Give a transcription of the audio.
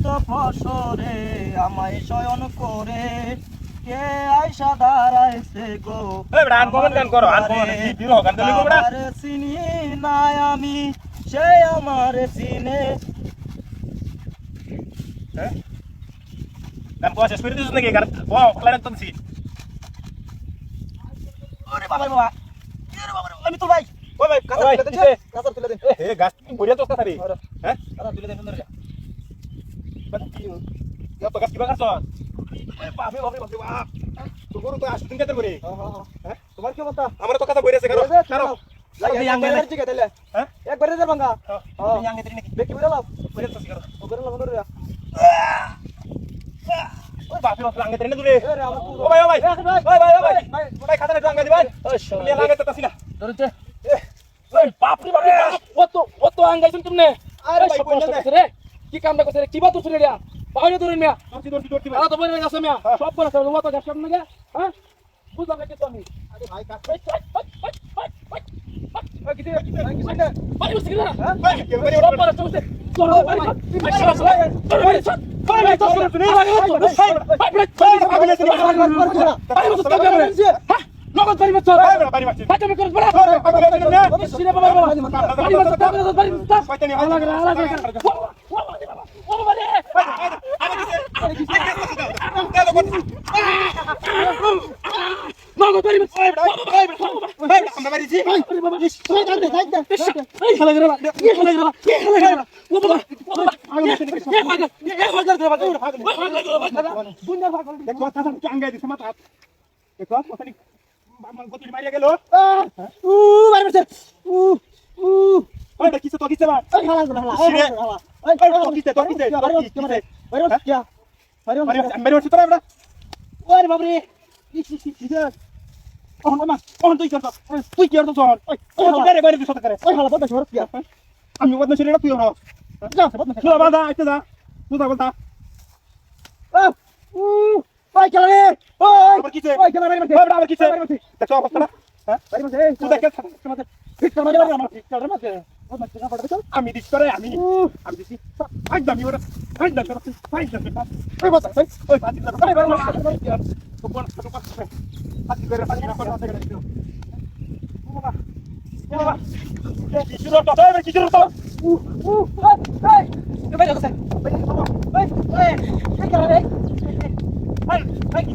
নিত ফসরে আমায় শয়ন করে কে আইসা দাঁড়াইছে গো এই বেটা আনকমন গান করো আনকমন হিরো গান দিলি গো বেটা আরে চিনি নাই আমি সে আমারে চিনে হ্যাঁ গান কোয়া শেষ করে দিছিস নাকি গান কোয়া ফলাই রাখতাম সি ওরে বাবা রে বাবা এরে বাবা রে আমি তো ভাই ওই ভাই কাঁচা ভাই তুলে দেন কাঁচা তুলে দেন এ গাছ বড়িয়া তো সারি হ্যাঁ কাঁচা তুলে দেন সুন্দর ইয়া তো গাছ কি বাগাছ বাপরে বাপরে বাপরে বাপ তো গরু তো আসদিন কেটে করে হ্যাঁ তোমার কি অবস্থা আমার তো কথা বইরেছে কারো কারো লাগে আঙ্গে লাগছে কে তাইলে হ্যাঁ একবারে যা ভাঙা তুমি আঙ্গে দিলি নাকি দেখি বিড়াল বইরেছে কারো ও বিড়াল বন্ধ রে ওই বাপরে বাপরে আঙ্গে ট্রেনে দূরে এরে আমার ও ভাই ভাই ভাই খাতা না আঙ্গে দিবেন নিয়ে লাগে তো তাসিনা ধরতে এই বাপরে বাপরে কত আঙ্গাইছেন তুমি আরে ভাই কই না রে কি কামটা করতে রে কি বাত উঠে রে বাইরে ধরে মিয়া দর্শি ভাই আরে তো বাইরে গেছে মিয়া সব করে সব তো গাছ সামনে গে হ্যাঁ বুঝলাম না কি আমি আরে ভাই কাজ ওই কি রে বাইরে বসে গেল হ্যাঁ ভাই কে করে সব করে চলছে চলো বাইরে নগদ বাড়ি মত চল বাড়ি বাড়ি বাচ্চা মে করে বড় আমি সিনে বাবা বাড়ি মত বাড়ি মত কয়তানি আলাদা আলাদা ও বাবা রে নগদ বাড়ি মত আমরা বাড়িছি এই খেলা করে এই খেলা করে ও বাবা দুনিয়া ভাগ দেখ কথা কি আঙ্গাই দিছে মাথা দেখ কথা নি গতি মারিয়া গেল বাড়ি বসে ওই কিছে তো কিছে বা ওই কিছে তো কিছে বাড়ি বাড়ি তোরা আমরা ওরে বাবরে ওহন তুই করছ তুই কি করছ ওই বাইরে বাইরে দিছ করে ওই হালা বড় শহর কি আমি বদনা শরীর তুই হও যা বড় চল বাদা আইতে যা তুই বলতা ওই খেলা রে ওই আবার কিছে ওই খেলা বাড়ি বসে ওই আবার কিছে দেখছ অবস্থা হ্যাঁ বাড়ি বসে তুই দেখছ ঠিক করে বাড়ি আমার ঠিক করে মাঝে ও মাঝে না পড়বে তো আমি দিছ করে আমি দিছি আজ দামি ওরা আজ দামি ওরা আজ দামি ওই বাতা ওই বাতি না ওই বাবা তো কোন তো পাস পাতি করে পাতি না করে করে দিও বাবা বাবা কি শুরু তো ভাই কি শুরু তো এই বাইরে গেছে এই এই খেলা রে ভাই ভাই কি